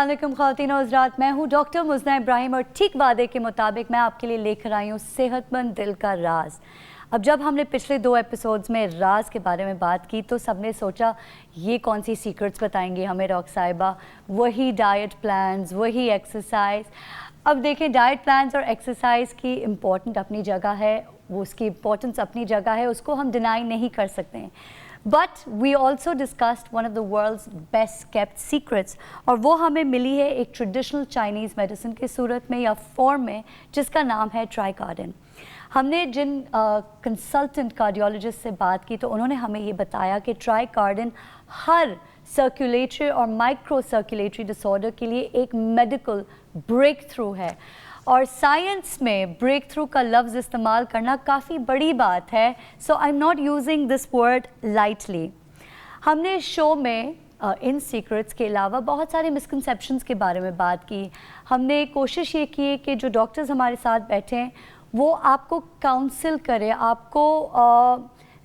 अस्सलाम वालेकुम ख़वातीन और हज़रात, मैं हूँ डॉक्टर मुज़ना इब्राहिम और ठीक वादे के मुताबिक मैं आपके लिए लेकर आई हूँ सेहतमंद दिल का राज। अब जब हमने पिछले 2 एपिसोड्स में राज के बारे में बात की तो सबने सोचा ये कौन सी सीक्रेट्स बताएंगे हमें डॉक्टर साहिबा, वही डाइट प्लान्स, वही एक्सरसाइज। अब देखें, डाइट प्लान्स और एक्सरसाइज की इम्पोर्टेंट अपनी जगह है, वो उसकी इम्पोर्टेंस अपनी जगह है, उसको हम डिनाई नहीं कर सकते हैं। But we also discussed one of the world's best kept secrets, और वो हमें मिली है एक ट्रेडिशनल चाइनीज़ मेडिसिन की सूरत में या फॉर्म में, जिसका नाम है ट्राइकार्डिन। हमने जिन कंसल्टेंट कार्डियोलॉजिस्ट से बात की तो उन्होंने हमें ये बताया कि ट्राइकार्डिन हर सर्कुलेटरी और माइक्रो सर्कुलेटरी डिसऑर्डर के लिए एक मेडिकल ब्रेक थ्रू है, और साइंस में ब्रेक थ्रू का लफ्ज़ इस्तेमाल करना काफ़ी बड़ी बात है। So I am not using this word lightly. हमने शो में इन सीक्रेट्स के अलावा बहुत सारे मिसकंसेप्शंस के बारे में बात की। हमने कोशिश ये की कि जो डॉक्टर्स हमारे साथ बैठे हैं वो आपको काउंसिल करें, आपको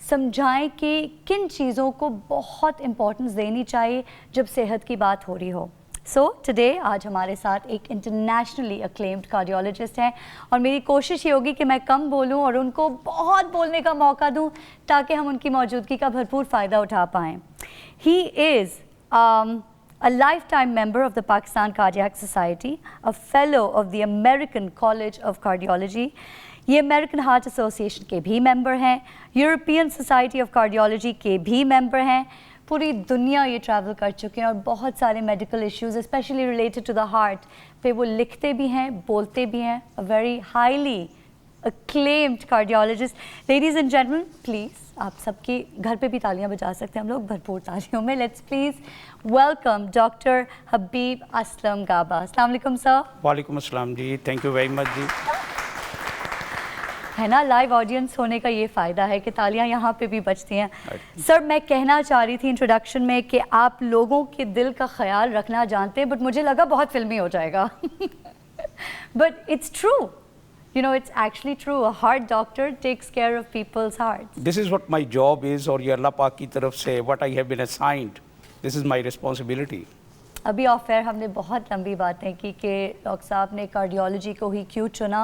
समझाएं कि किन चीज़ों को बहुत इम्पोर्टेंस देनी चाहिए जब सेहत की बात हो रही हो। सो टुडे आज हमारे साथ एक इंटरनेशनली अक्लेम्ड कार्डियोलॉजिस्ट हैं, और मेरी कोशिश ये होगी कि मैं कम बोलूं और उनको बहुत बोलने का मौका दूं ताकि हम उनकी मौजूदगी का भरपूर फ़ायदा उठा पाएँ। He is a lifetime member of the Pakistan Cardiac Society, a fellow of the American College of Cardiology. ये अमेरिकन हार्ट एसोसिएशन के भी मेंबर हैं, यूरोपियन सोसाइटी ऑफ कार्डियोलॉजी के भी मेंबर हैं। पूरी दुनिया ये ट्रैवल कर चुके हैं और बहुत सारे medical issues specially related to the heart पे वो लिखते भी हैं, बोलते भी हैं। A very highly acclaimed cardiologist. Ladies and gentlemen, please, आप सबके घर पे भी तालियां बजा सकते हैं हम लोग भरपूर तालियों में। Let's please welcome Dr. Habib Aslam Gaba. अस्सलाम वालेकुम सर। वालेकुम अस्सलाम जी, थैंक यू वेरी मच जी। है ना, लाइव ऑडियंस होने का ये फ़ायदा है कि तालियां यहाँ पे भी बजती हैं। सर, मैं कहना चाह रही थी इंट्रोडक्शन में कि आप लोगों के दिल का ख्याल रखना जानते हैं, बट मुझे लगा बहुत फिल्मी हो जाएगा। But it's true, you know, it's actually true. A heart doctor takes care of people's hearts. This is what my job is, और ये अल्लाह पाक की तरफ से what I have been assigned. This is my responsibility. अभी of air हमने बहुत लंबी बातें की कि डॉक्टर साहब ने कार्डियोलॉजी को ही क्यों चुना,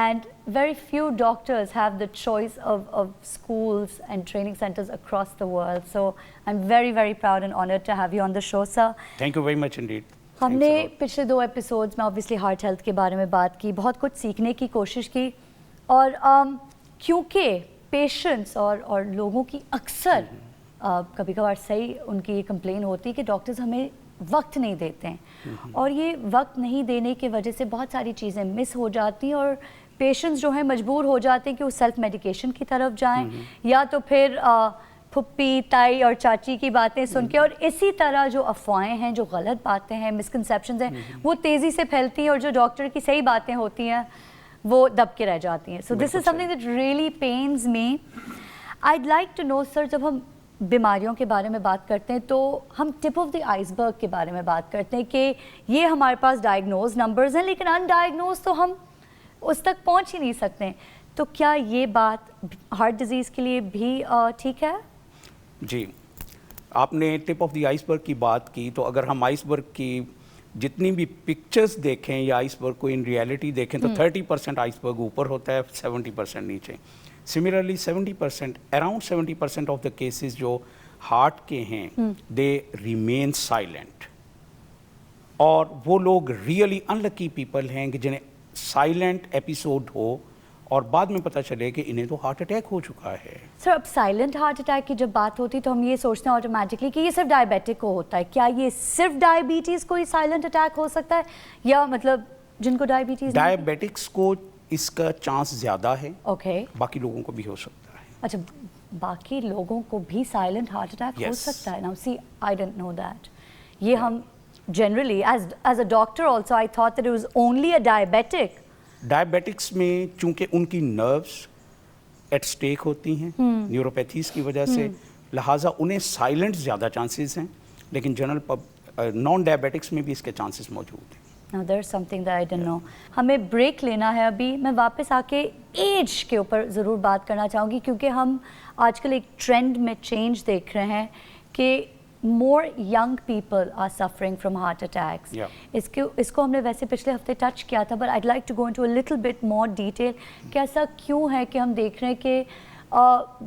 and very few doctors have the choice of schools and training centers across the world. So I'm very, very proud and honored to have you on the show, sir. Thank you very much indeed. हमने पिछले 2 episodes में obviously heart health के बारे में बात की, बहुत कुछ सीखने की कोशिश की, और क्योंकि पेशेंट्स और लोगों की अक्सर कभी कभार सही उनकी ये कंप्लेन होती है कि डॉक्टर्स हमें वक्त नहीं देते हैं, और ये वक्त नहीं देने की वजह से बहुत सारी चीज़ें मिस हो जाती हैं और पेशेंट्स जो हैं मजबूर हो जाते हैं कि वो सेल्फ मेडिकेशन की तरफ जाएं, या तो फिर फुप्पी, ताई और चाची की बातें सुन के, और इसी तरह जो अफवाहें हैं, जो गलत बातें हैं, मिसकंसेप्शंस हैं, वो तेज़ी से फैलती हैं, और जो डॉक्टर की सही बातें होती हैं वो दब के रह जाती हैं। So this is something that really pains me. I'd like to know sir, जब हम बीमारियों के बारे में बात करते हैं तो हम टिप ऑफ द आइसबर्ग के बारे में बात करते हैं कि ये हमारे पास डायग्नोज नंबर्स हैं, लेकिन अनडायग्नोज तो हम उस तक पहुँच ही नहीं सकते। तो क्या ये बात हार्ट डिज़ीज़ के लिए भी ठीक है? जी, आपने टिप ऑफ द आइसबर्ग की बात की, तो अगर हम आइसबर्ग की जितनी भी पिक्चर्स देखें या आइसबर्ग को इन रियलिटी देखें तो 30% आइसबर्ग ऊपर होता है, 70% नीचे। Similarly 70%, around 70% of the cases जो हार्ट के हैं दे रिमेन साइलेंट, और वो लोग रियली अनलकी पीपल हैं कि जिन्हें साइलेंट एपिसोड हो और बाद में पता चले कि इन्हें तो हार्ट अटैक हो चुका है। सर, अब साइलेंट हार्ट अटैक की जब बात होती है तो हम ये सोचते हैं ऑटोमेटिकली कि ये सिर्फ डायबिटिक को होता है। क्या ये सिर्फ डायबिटीज़ को ही साइलेंट अटैक हो सकता है, या मतलब जिनको डायबिटिक्स को इसका चांस ज़्यादा है, ओके, बाकी लोगों को भी हो सकता है। अच्छा, बाकी लोगों को भी साइलेंट हार्ट अटैक हो सकता है। Now see, I didn't know that. ये हम generally as a doctor also I thought that it was only a diabetic. Diabetics में चूंकि उनकी नर्व्स एट स्टेक होती हैं न्यूरोपैथीज की वजह से, लिहाजा उन्हें साइलेंट ज़्यादा चांसेस हैं, लेकिन जनरल नॉन डायबिटिक्स में भी इसके चांसेस मौजूद हैं। Now there's something that I didn't know. हमें ब्रेक लेना है अभी। मैं वापस आके एज के ऊपर ज़रूर बात करना चाहूँगी, क्योंकि हम आजकल एक ट्रेंड में चेंज देख रहे हैं कि more young people are suffering from heart attacks. Yeah. इसको हमने वैसे पिछले हफ्ते टच किया था, but I'd like to go into a little bit more detail कि ऐसा क्यों है कि हम देख रहे हैं कि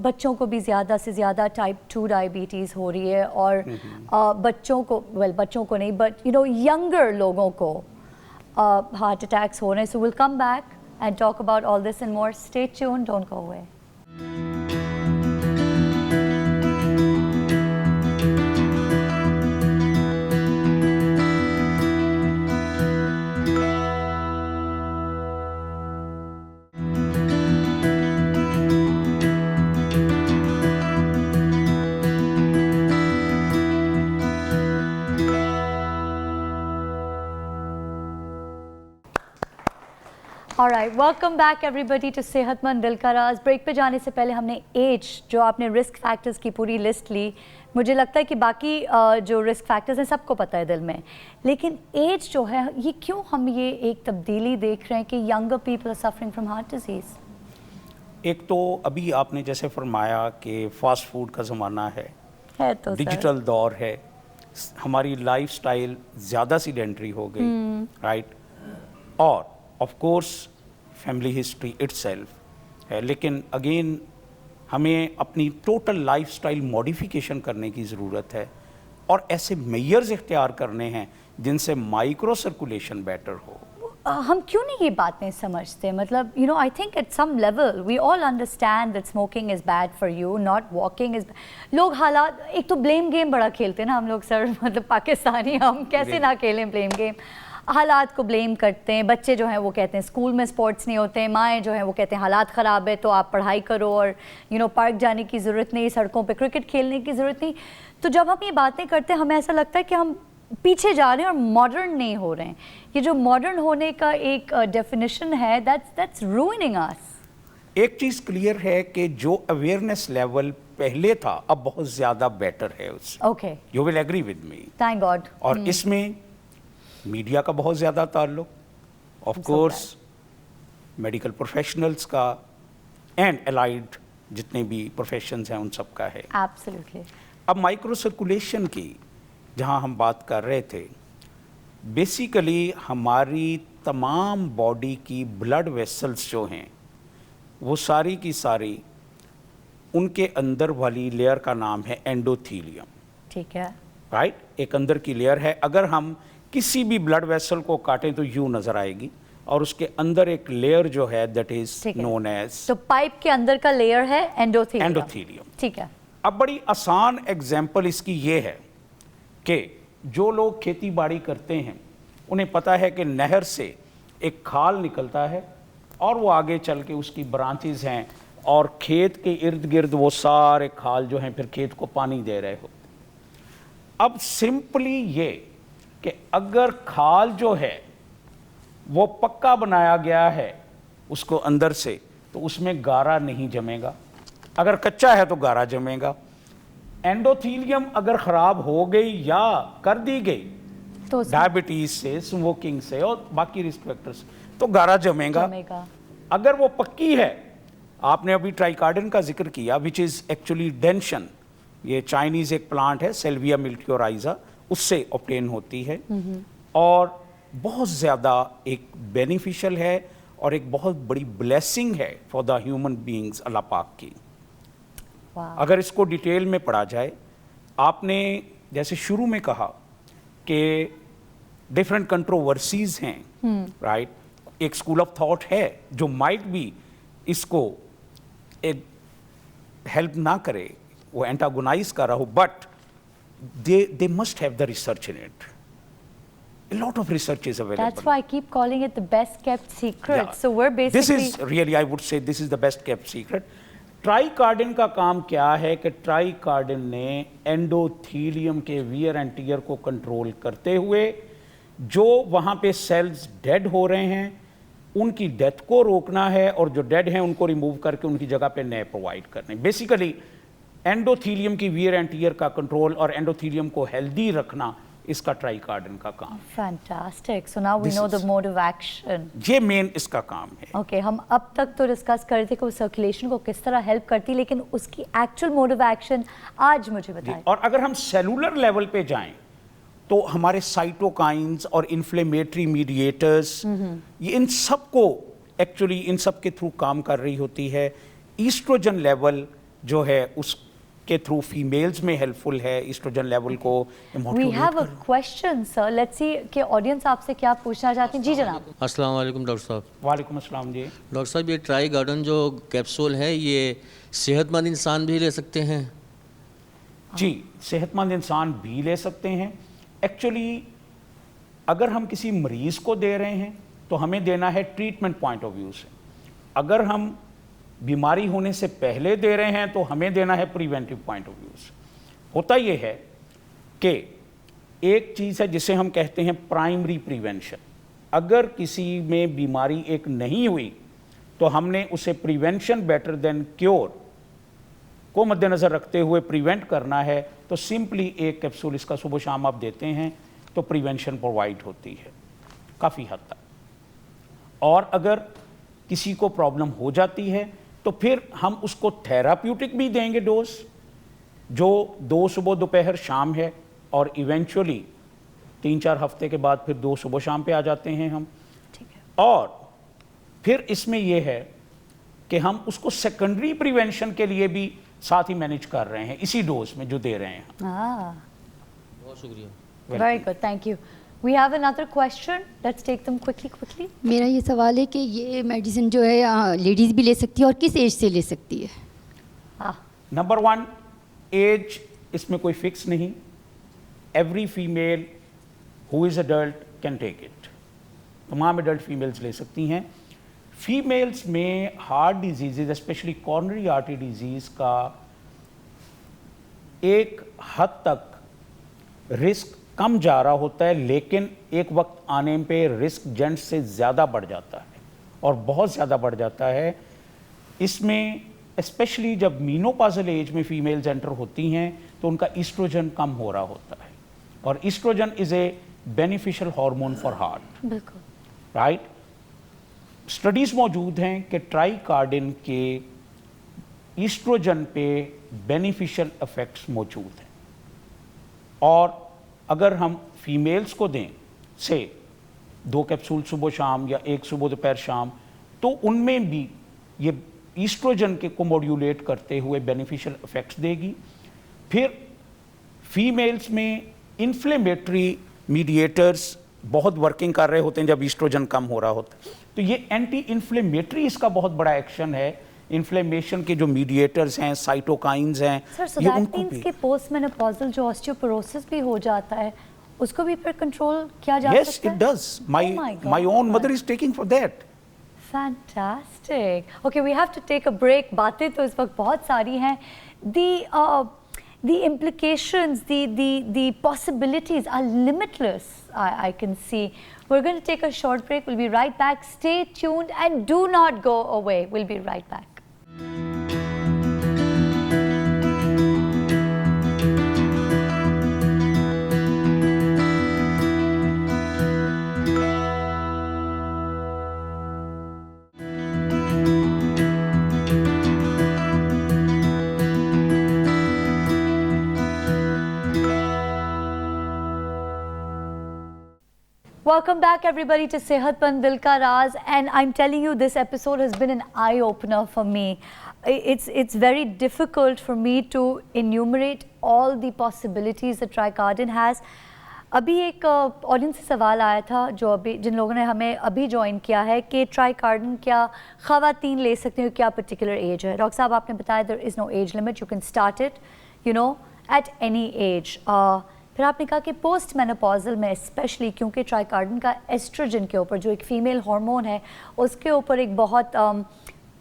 बच्चों को भी ज़्यादा से ज़्यादा टाइप 2 डायबिटीज़ हो रही है और बच्चों को, बच्चों को नहीं, बट यू नो यंगर लोगों को heart attacks हो रहे हैं. So we'll come back and talk about all this and more. Stay tuned, don't go away. Alright, welcome back everybody to सेहतमंद दिल का राज. ब्रेक पे जाने से पहले हमने एज, जो आपने रिस्क फैक्टर्स की पूरी लिस्ट ली, मुझे लगता है कि बाकी जो रिस्क फैक्टर्स हैं सबको पता है दिल में, लेकिन एज जो है ये क्यों हम ये एक तब्दीली देख रहे हैं कि younger people are suffering from heart disease? एक तो अभी आपने जैसे फरमाया कि फास्ट फूड का ज़माना है तो डिजिटल दौर है, हमारी लाइफस्टाइल ज़्यादा सीडेंटरी हो गई, राइट, और of course family history itself है, लेकिन अगेन हमें अपनी टोटल लाइफस्टाइल मॉडिफिकेशन करने की ज़रूरत है और ऐसे मेयर्स इख्तियार करने हैं जिनसे माइक्रो सर्कुलेशन बेटर हो. हम क्यों नहीं ये बात नहीं समझते? मतलब you know, I think at some level we all understand that smoking is bad for you, not walking is. लोग हालात, एक तो ब्लेम गेम बड़ा खेलते हैं ना हम लोग सर, मतलब पाकिस्तानी, हम कैसे ना खेलें ब्लेम गेम. हालात को ब्लेम करते हैं. बच्चे जो हैं वो कहते हैं स्कूल में स्पोर्ट्स नहीं होते हैं, माएँ जो हैं वो कहते हैं हालात ख़राब है तो आप पढ़ाई करो और यू नो पार्क जाने की ज़रूरत नहीं, सड़कों पे क्रिकेट खेलने की ज़रूरत नहीं. तो जब हम ये बातें करते हैं हमें ऐसा लगता है कि हम पीछे जा रहे हैं और मॉडर्न नहीं हो रहे हैं. ये जो मॉडर्न होने का एक डेफिनेशन है, दैट्स रूइनिंग अस. एक चीज़ क्लियर है कि जो अवेयरनेस लेवल पहले था अब बहुत ज़्यादा बेटर है उससे. Okay, you will agree with me. Thank God. और इसमें मीडिया का बहुत ज़्यादा ताल्लुक, ऑफ कोर्स मेडिकल प्रोफेशनल्स का एंड अलाइड जितने भी प्रोफेशंस हैं उन सब का है. एब्सोल्युटली. अब माइक्रो सर्कुलेशन की जहां हम बात कर रहे थे, बेसिकली हमारी तमाम बॉडी की ब्लड वेसल्स जो हैं वो सारी की सारी, उनके अंदर वाली लेयर का नाम है एंडोथीलियम. ठीक है, राइट, एक अंदर की लेयर है. अगर हम किसी भी ब्लड वेसल को काटें तो यूं नजर आएगी और उसके अंदर एक लेयर जो है दैट इज नोन एज, तो पाइप के अंदर का लेयर है एंडोथीलियम. ठीक है. अब बड़ी आसान एग्जांपल इसकी ये है कि जो लोग खेती बाड़ी करते हैं उन्हें पता है कि नहर से एक खाल निकलता है और वो आगे चल के उसकी ब्रांचेस हैं और खेत के इर्द गिर्द वो सारे खाल जो हैं फिर खेत को पानी दे रहे हो. अब सिंपली ये कि अगर खाल जो है वो पक्का बनाया गया है उसको अंदर से, तो उसमें गारा नहीं जमेगा. अगर कच्चा है तो गारा जमेगा. एंडोथीलियम अगर ख़राब हो गई या कर दी गई तो डायबिटीज से, स्मोकिंग से और बाकी रिस्क फैक्टर्स, तो गारा जमेगा. अगर वो पक्की है, आपने अभी ट्राइकार्डिन का जिक्र किया विच इज़ एक्चुअली डेंशन, ये चाइनीज़ एक प्लांट है सेल्विया मिल्क्योराइजा, उससे ऑब्टेन होती है और बहुत ज़्यादा एक बेनिफिशियल है और एक बहुत बड़ी ब्लेसिंग है फॉर द ह्यूमन बीइंग्स अल्लाह पाक की. अगर इसको डिटेल में पढ़ा जाए, आपने जैसे शुरू में कहा कि डिफरेंट कंट्रोवर्सीज हैं, राइट, एक स्कूल ऑफ थॉट है जो माइट भी इसको एक हेल्प ना करे, वो एंटागोनाइज कर रहा हो, but they must have the research in it. A lot of research is available. That's why I keep calling it the best kept secret. Yeah. So we're basically, this is really, I would say this is the best kept secret. ट्राइकार्डिन का काम क्या है कि ट्राइकार्डिन ने endothelium के wear and tear को control करते हुए जो वहाँ पे सेल्स डेड हो रहे हैं उनकी डेथ को रोकना है और जो डेड हैं उनको रिमूव करके उनकी जगह पे नए प्रोवाइड करने. बेसिकली एंडोथीलियम की वियर एंड टियर का कंट्रोल और एंडोथीलियम को हेल्दी रखना इसका ट्राइकार्डिन का काम। Fantastic. So now we This know the is- mode of action. ये मेन इसका काम है। ओके हम अब तक तो डिस्कस कर रहे थे कि वो सर्कुलेशन को किस तरह हेल्प करती है, लेकिन उसकी एक्चुअल मोड ऑफ एक्शन आज मुझे बताएं। और अगर हम सेलुलर लेवल पे जाएं तो हमारे साइटोकाइंस और इन्फ्लेमेटरी मीडिएटर्स, ये इन सब को एक्चुअली इन सब के थ्रू काम कर रही होती है। ईस्ट्रोजन लेवल जो है उसके थ्रू फीमेल्स में हेल्पफुल है, ईस्ट्रोजन लेवल को वी modulate हैव अ कर- क्वेश्चन सर, लेट्स सी कि ऑडियंस आपसे क्या पूछना चाहते हैं। जी जनाब। अस्सलाम वालेकुम डॉक्टर साहब। वालेकुम अस्सलाम जी। डॉक्टर साहब ये ट्राई गार्डन जो कैप्सूल है ये सेहतमंद इंसान भी ले सकते हैं? जी, सेहतमंद इंसान भी ले सकते हैं। एक्चुअली अगर हम किसी मरीज़ को दे रहे हैं तो हमें देना है ट्रीटमेंट पॉइंट ऑफ व्यू से। अगर हम बीमारी होने से पहले दे रहे हैं तो हमें देना है प्रिवेंटिव पॉइंट ऑफ व्यू से। होता ये है कि एक चीज़ है जिसे हम कहते हैं प्राइमरी प्रिवेंशन। अगर किसी में बीमारी एक नहीं हुई तो हमने उसे प्रिवेंशन बेटर देन क्योर को मद्देनज़र रखते हुए प्रिवेंट करना है, तो सिंपली एक कैप्सूल इसका सुबह शाम आप देते हैं तो प्रिवेंशन प्रोवाइड होती है काफ़ी हद तक। और अगर किसी को प्रॉब्लम हो जाती है तो फिर हम उसको थेराप्यूटिक भी देंगे डोज, जो 2 सुबह दोपहर शाम है, और इवेंचुअली 3-4 हफ्ते के बाद फिर 2 सुबह शाम पे आ जाते हैं हम। ठीक है। और फिर इसमें यह है कि हम उसको सेकेंडरी प्रिवेंशन के लिए भी साथ ही मैनेज कर रहे हैं इसी डोज में जो दे रहे हैं। बहुत शुक्रिया। Very good, thank you. We have another question, let's take them quickly. मेरा ये सवाल है कि ये मेडिसिन जो है लेडीज़ भी ले सकती है और किस एज से ले सकती है? हाँ, नंबर 1, एज इसमें कोई फिक्स नहीं। Every female who is adult can take it. तमाम एडल्ट फीमेल्स ले सकती हैं। फीमेल्स में heart disease specially coronary artery disease का एक हद तक रिस्क कम जा रहा होता है, लेकिन एक वक्त आने पे रिस्क जेंट्स से ज़्यादा बढ़ जाता है और बहुत ज़्यादा बढ़ जाता है। इसमें स्पेशली जब मीनोपॉजल एज में फीमेल्स एंटर होती हैं तो उनका ईस्ट्रोजन कम हो रहा होता है, और oestrogen is a beneficial hormone for heart, बिल्कुल। राइट। स्टडीज़ मौजूद हैं कि ट्राइकार्डिन के ईस्ट्रोजन पे बेनिफिशियल इफ़ेक्ट्स मौजूद हैं, और अगर हम फीमेल्स को दें से 2 कैप्सूल सुबह शाम या 1 सुबह दोपहर शाम, तो उनमें भी ये ईस्ट्रोजन के को मॉड्यूलेट करते हुए बेनिफिशियल इफ़ेक्ट्स देगी। फिर फीमेल्स में इन्फ्लेमेटरी मीडिएटर्स बहुत वर्किंग कर रहे होते हैं जब ईस्ट्रोजन कम हो रहा होता है, तो ये एंटी इन्फ्लेमेटरी इसका बहुत बड़ा एक्शन है। इन्फ्लेमेशन के जो मीडिएटर्स हैं, साइटोकाइंस हैं, सर सो ये दैट उनको मींस भी कि पोस्ट मेनोपॉजल जो ऑस्टियोपोरोसिस भी हो जाता है उसको भी फिर कंट्रोल किया जा yes सकता it है? does. Oh my God. My own mother is taking for that. Fantastic. Okay, we have to take a break. बातें तो इस वक्त बहुत सारी हैं. The implications, the possibilities are limitless. I can see. We're going to take a short break. We'll be right back. Stay tuned and do not go away. We'll be right back. Welcome back everybody to Sehatmand Dil Ka Raaz, and I'm telling you this episode has been an eye opener for me. It's very difficult for me to enumerate all the possibilities that Tricardin has. अभी एक audience से सवाल आया था जो अभी जिन लोगों ने हमें अभी ज्वाइन किया है कि ट्राइकार्डिन क्या ख़वातीन ले सकते हैं, क्या पर्टिकुलर एज है? डॉक्टर साहब आपने बताया there is no age limit, you can start it you know at any age. फिर आपने कहा कि पोस्ट मेनोपॉजल में स्पेशली क्योंकि ट्राइकार्डिन का एस्ट्रोजन के ऊपर जो एक फ़ीमेल हार्मोन है उसके ऊपर एक बहुत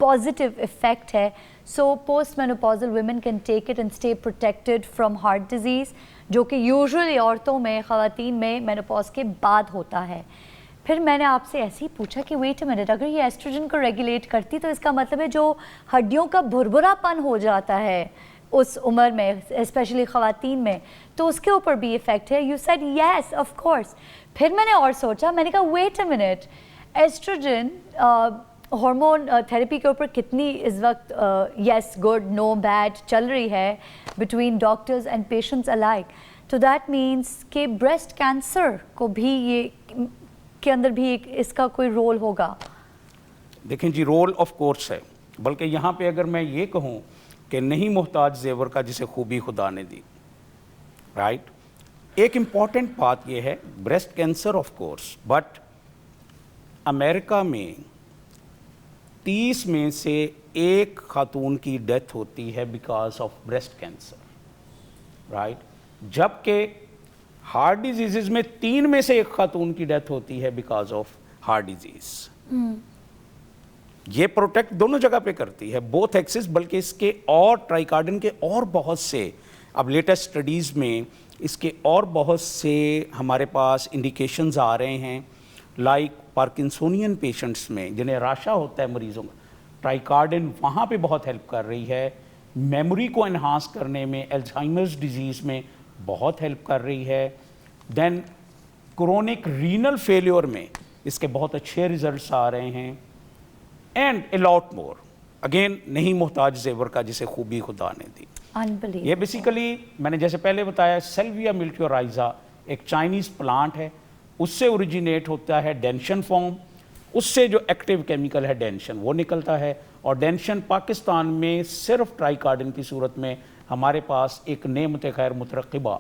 पॉजिटिव इफ़ेक्ट है, so post menopausal women can take it and stay protected from heart disease जो कि यूजुअली औरतों में ख़वातीन में मेनोपॉज के बाद होता है। फिर मैंने आपसे ऐसे ही पूछा कि वेट अ मिनट, अगर ये एस्ट्रोजन को रेगुलेट करती तो इसका मतलब है जो हड्डियों का भुरभुरापन हो जाता है اس عمر میں اسپیشلی خواتین میں تو اس کے اوپر بھی افیکٹ ہے. You said yes of course. پھر میں نے اور سوچا, میں نے کہا wait a minute, oestrogen hormone therapy کے اوپر کتنی اس وقت یس گڈ نو بیڈ چل رہی ہے between doctors and patients alike. تو دیٹ مینس کہ بریسٹ کینسر کو بھی یہ کے اندر بھی اس کا کوئی رول ہوگا. دیکھیں جی, رول آف کورس ہے, بلکہ یہاں پہ اگر میں یہ کہوں کہ نہیں محتاج زیور کا جسے خوبی خدا نے دی, رائٹ, ایک امپورٹنٹ بات یہ ہے breast cancer of course, but امریکہ میں 30 میں سے ایک خاتون کی ڈیتھ ہوتی ہے because of breast cancer, right, جبکہ ہارٹ ڈیزیزز میں 3 میں سے ایک خاتون کی ڈیتھ ہوتی ہے بیکاز آف ہارٹ ڈیزیز. یہ پروٹیکٹ دونوں جگہ پہ کرتی ہے, بوتھ ایکسس, بلکہ اس کے اور ٹرائیکارڈن کے اور بہت سے اب لیٹسٹ سٹڈیز میں اس کے اور بہت سے ہمارے پاس انڈیکیشنز آ رہے ہیں, لائک پارکنسونین پیشنٹس میں جنہیں راشا ہوتا ہے مریضوں کا, ٹرائیکارڈن وہاں پہ بہت ہیلپ کر رہی ہے, میموری کو انہانس کرنے میں, الزائمرز ڈیزیز میں بہت ہیلپ کر رہی ہے, دین کرونک رینل فیلیور میں اس کے بہت اچھے ریزلٹس آ رہے ہیں, and a lot more. Again نہیں محتاج زیور کا جسے خوبی خدا نے دی. یہ بیسیکلی میں نے جیسے پہلے بتایا سیلویا میلٹیورائزا ایک چائنیز پلانٹ ہے, اس سے اوریجینیٹ ہوتا ہے ڈینشن فارم, اس سے جو ایکٹیو کیمیکل ہے ڈینشن وہ نکلتا ہے, اور ڈینشن پاکستان میں صرف ٹرائیکارڈن کی صورت میں ہمارے پاس ایک نعمت خیر مترقبہ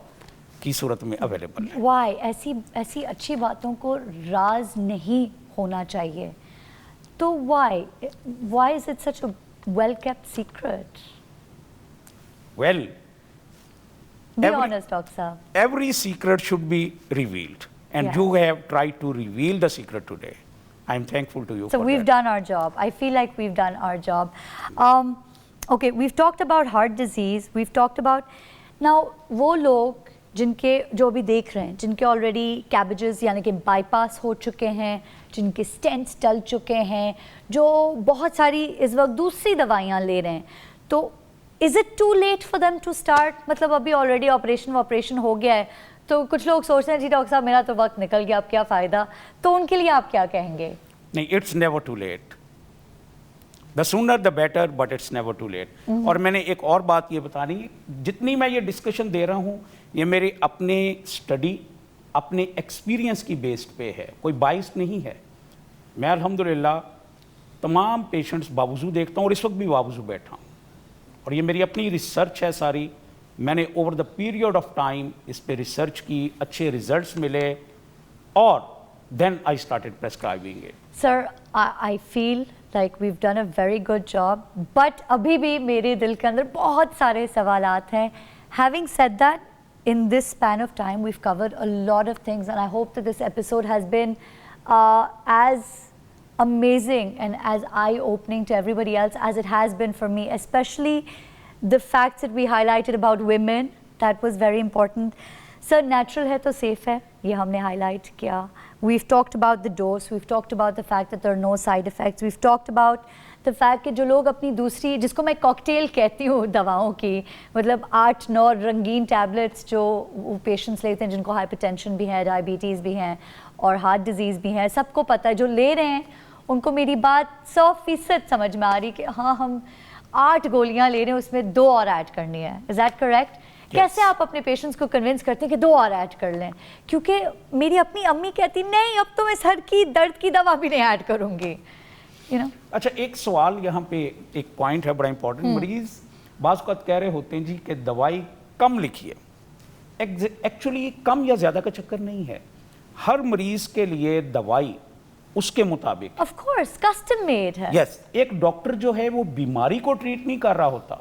کی صورت میں اویلیبل ہے. وائی ایسی اچھی باتوں کو راز نہیں ہونا چاہیے, تو why is it such a well kept secret? Well, Be honest, Dr. Saab. every secret should be revealed, and Yeah. you have tried to reveal the secret today. I am thankful to you So for we've that. done our job. I feel like we've done our job. Okay, we've talked about heart disease. We've talked about now وہ لوگ جن کے جو بھی دیکھ رہے ہیں, جن کے آلریڈی کیبیجز یعنی کہ بائی پاس ہو چکے ہیں, جن کے اسٹینٹس ڈل چکے ہیں, جو بہت ساری اس وقت دوسری دوائیاں لے رہے ہیں, تو is it too late for them to start? مطلب ابھی آلریڈی آپریشن ہو گیا ہے, تو کچھ لوگ سوچتے ہیں جی ڈاکٹر صاحب میرا تو وقت نکل گیا, اب کیا فائدہ, تو ان کے لیے آپ کیا کہیں گے؟ نہیں, it's never too late. The sooner the better, but it's never too late. اور میں نے ایک اور بات یہ بتانی ہے, جتنی میں یہ ڈسکشن دے رہا ہوں یہ میرے اپنے اسٹڈی اپنے ایکسپیرینس کی بیسڈ پہ ہے, کوئی بائس نہیں ہے. میں الحمدللہ تمام پیشنٹس باوضو دیکھتا ہوں, اور اس وقت بھی باوضو بیٹھا ہوں, اور یہ میری اپنی ریسرچ ہے ساری. میں نے over the period of time اس پہ ریسرچ کی, اچھے ریزلٹس ملے, اور then I started prescribing it. Sir I feel like we've done a very good job, but ابھی بھی میرے دل کے اندر بہت سارے سوالات ہیں. Having said that, in this span of time we've covered a lot of things, and I hope that this episode has been as amazing and as eye-opening to everybody else as it has been for me, especially the facts that we highlighted about women. That was very important. Sir, natural hai to safe hai, ye humne highlight kiya. We've talked about the dose, we've talked about the fact that there are no side effects, we've talked about the fact کہ جو لوگ اپنی دوسری, جس کو میں cocktail کہتی ہوں دواؤں کی, مطلب 8-9 رنگین ٹیبلٹس جو پیشنٹس لیتے ہیں, جن کو ہائپر ٹینشن بھی ہے, ڈائبٹیز بھی ہیں, اور ہارٹ ڈیزیز بھی ہیں, سب کو پتہ ہے, جو لے رہے ہیں ان کو میری بات 100% سمجھ میں آ رہی کہ ہاں ہم 8 گولیاں لے رہے ہیں, اس میں 2 اور ایڈ کرنی ہے. Is that correct? کیسے آپ اپنے پیشنٹس کو کنونس کرتے ہیں کہ 2 اور ایڈ کر لیں؟ کیونکہ میری اپنی امی کہتی نہیں اب تو میں سر کی درد کی دوا بھی نہیں ایڈ کروں گی. اچھا, ایک سوال یہاں پہ ایک پوائنٹ ہے بڑا امپورٹنٹ. مریض بعض اوقات کہہ رہے ہوتے ہیں جی کہ دوائی کم لکھیے. ایکچولی کم یا زیادہ کا چکر نہیں ہے, ہر مریض کے لیے دوائی اس کے مطابق, آف کورس کسٹم میڈ ہے. یس, ایک ڈاکٹر جو ہے وہ بیماری کو ٹریٹ نہیں کر رہا ہوتا,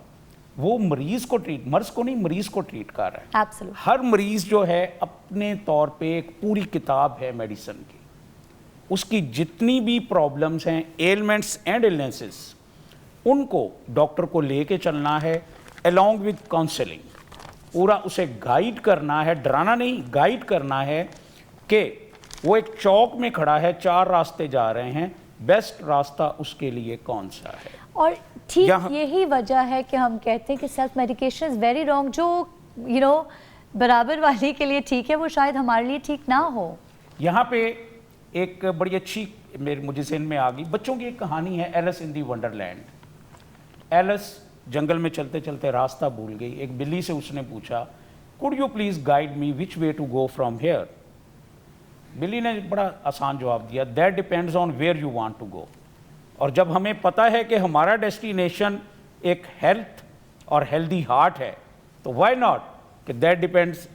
وہ مریض کو ٹریٹ, مرض کو نہیں مریض کو ٹریٹ کر رہا ہے. Absolutely. ہر مریض جو ہے اپنے طور پہ ایک پوری کتاب ہے میڈیسن کی, اس کی جتنی بھی پرابلمس ہیں, ایلمنٹس اینڈ ایلنسز, ان کو ڈاکٹر کو لے کے چلنا ہے along with counseling. پورا اسے گائیڈ کرنا ہے, ڈرانا نہیں, گائیڈ کرنا ہے کہ وہ ایک چوک میں کھڑا ہے, 4 راستے جا رہے ہیں, بیسٹ راستہ اس کے لیے کون سا ہے. اور ٹھیک यहाँ- یہی وجہ ہے کہ ہم کہتے ہیں کہ self medication is very wrong. جو برابر والی کے لیے ٹھیک ہے وہ شاید ہمارے لیے ٹھیک نہ ہو. یہاں پہ ایک بڑی اچھی مجھے ذہن میں آ گئی. بچوں کی ایک کہانی ہے ایلس ان دی ونڈرلینڈ. ایلس جنگل میں چلتے چلتے راستہ بھول گئی. ایک بلی سے اس نے پوچھا could you please guide me which way to go from here. بلی نے بڑا آسان جواب دیا that depends on where you want to go. اور جب ہمیں پتہ ہے کہ ہمارا ڈیسٹینیشن ایک ہیلتھ اور ہیلدی ہارٹ ہے تو وائی ناٹ کہ that depends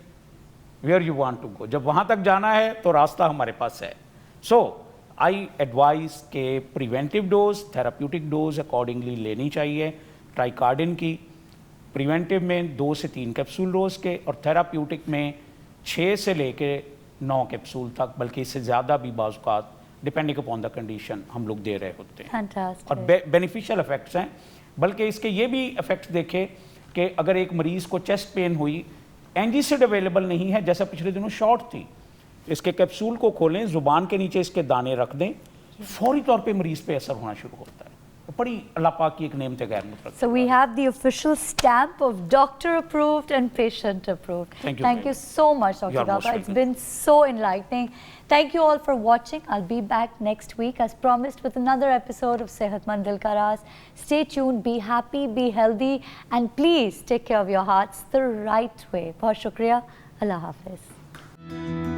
where you want to go. جب وہاں تک جانا ہے تو راستہ ہمارے پاس ہے. سو آئی ایڈوائز کہ preventive dose therapeutic dose accordingly لینی چاہیے. ٹرائیکارڈن کی پریونٹیو میں 2 سے 3 کیپسول روز کے اور تھراپیوٹک میں 6 سے لے کے 9 کیپسول تک, بلکہ اس سے زیادہ بھی بعض اوقات ڈپینڈنگ اپون دا کنڈیشن ہم لوگ دے رہے ہوتے ہیں. Fantastic. اور بینیفیشل افیکٹس ہیں. بلکہ اس کے یہ بھی افیکٹس دیکھے کہ اگر ایک مریض کو چیسٹ پین ہوئی, اینجیسڈ اویلیبل نہیں ہے جیسا پچھلے دنوں شارٹ تھی, اس کے کیپسول کو کھولیں, زبان کے نیچے اس کے دانے رکھ دیں, فوری طور پہ مریض پہ اثر ہونا شروع ہوتا ہے. بڑی اللہ پاک کی ایک نعمت غیر مترقب. So we have the official stamp of doctor approved and patient approved. Thank you Thank very you so much, Dr. You are most Gaba. It's welcome. been so enlightening. Thank you all for watching. I'll be back next week as promised with another episode of Sehatmand Dil Ka Raaz. Stay tuned, be happy, be healthy, and please take care of your hearts the right way. Bahut shukriya. Allah Hafiz.